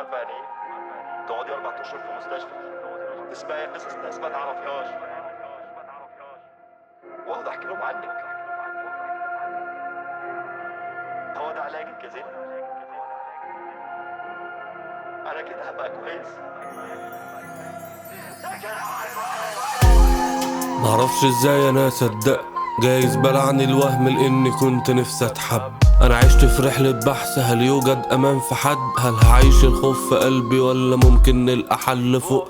عارفه يعني ايه؟ تقعدي 4 اشهر في مستشفى تسمعي قصص ناس ما تعرفيهاش واقعد احكي لهم عنك. هو ده علاجك يا زين؟ انا كده هبقى كويس. معرفش ازاي انا صدقت، جايز بلعني الوهم لاني كنت نفسي اتحب. انا عشت في رحلة بحث، هل يوجد امان في حد؟ هل هعيش الخوف في قلبي ولا ممكن نلقى حل فوق؟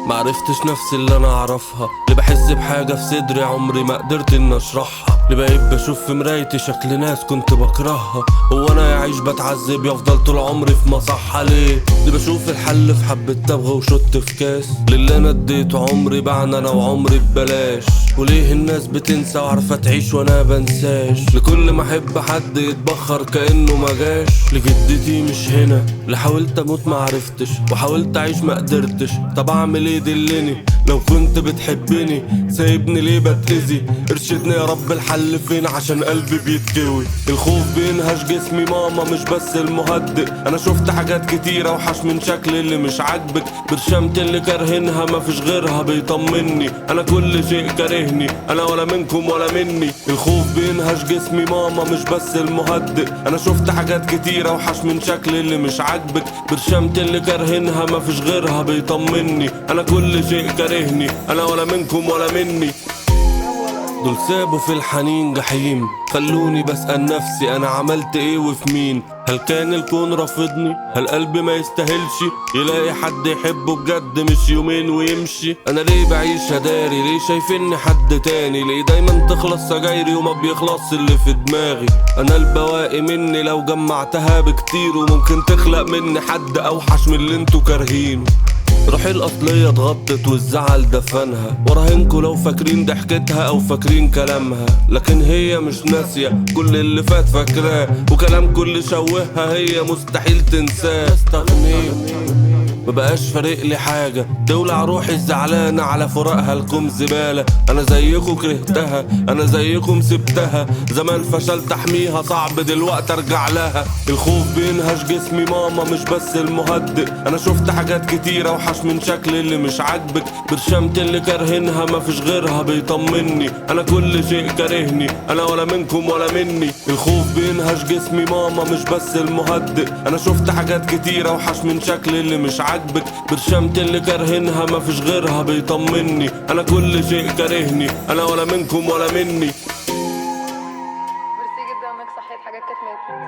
معرفتش نفسي اللي انا اعرفها، اللي بحس بحاجة في صدري عمري ما قدرت ان اشرحها، اللي بقيت بشوف في مرايتي شكل ناس كنت بكرهها. هو انا يعيش بتعذب يفضل طول عمري في مصحة ليه؟ اللي بشوف الحل في حبة تبغى وشط في كاس، للي انا اديته عمري بعنا انا وعمري ببلاش. وليه الناس بتنسى وعارفة تعيش وانا بنساش؟ لكل ما احب حد يتبخر كأنه ما جاش. لجدتي مش هنا، اللي حاولت اموت ما عرفتش وحاولت اعيش ما قدرتش. طب اعمل ايه دلني؟ لو كنت بتحبني سايبني ليه بتأذي؟ ارشدني يا رب الحل فين عشان قلبي بيتكوي. الخوف بينهش جسمي ماما مش بس المهدئ، انا شفت حاجات كتيرة وحش من شكل اللي مش عاجبك. برشامة اللي كارهنها مفيش غيرها بيطمني، انا كل شيء كارهني انا ولا منكم ولا مني. الخوف بينهش جسمي ماما مش بس المهدئ، انا شفت حاجات كتيرة وحش من شكل اللي مش عاجبك. برشامة اللي كارهنها مفيش غيرها بيطمني، انا كل شيء كارهني انا ولا منكم ولا مني. دول سابوا في الحنين جحيم، خلوني بسأل نفسي انا عملت ايه وفي مين؟ هل كان الكون رافضني؟ هل قلبي ما يستاهلش يلاقي حد يحبه بجد مش يومين ويمشي؟ انا ليه بعيش هداري؟ ليه شايفني حد تاني؟ ليه دايما تخلص سجايري وما بيخلص اللي في دماغي؟ انا البواقي مني لو جمعتها بكتير وممكن تخلق مني حد اوحش من اللي انتوا كارهينه. روحي الأصلية اتغطت والزعل دفنها، وراهنكوا لو فاكرين ضحكتها أو فاكرين كلامها، لكن هي مش ناسية كل اللي فات فاكراه، وكلام كل شوهها هي مستحيل تنساه. استغنيت مبقاش فارق لي حاجة، تولع روحي الزعلانة على فراقها لكم زبالة. أنا زيكم كرهتها، أنا زيكم سبتها، زمان فشلت أحميها صعب دلوقتي أرجع لها. الخوف بينهش جسمي ماما مش بس المهدئ، أنا شفت حاجات كتيرة وحش من شكل اللي مش عاجبك. برشامة اللي كارهنها مفيش غيرها بيطمني، أنا كل شيء كارهني أنا ولا منكم ولا مني. الخوف بينهش جسمي ماما مش بس المهدئ، أنا شفت حاجات كتيرة وحش من شكل اللي مش عاجبك. برشامة اللي كارهنها مفيش غيرها بيطمني، انا كل شيء كارهني انا ولا منكم ولا مني. ميرسي جدا انك صحيت حاجات كانت ماتت.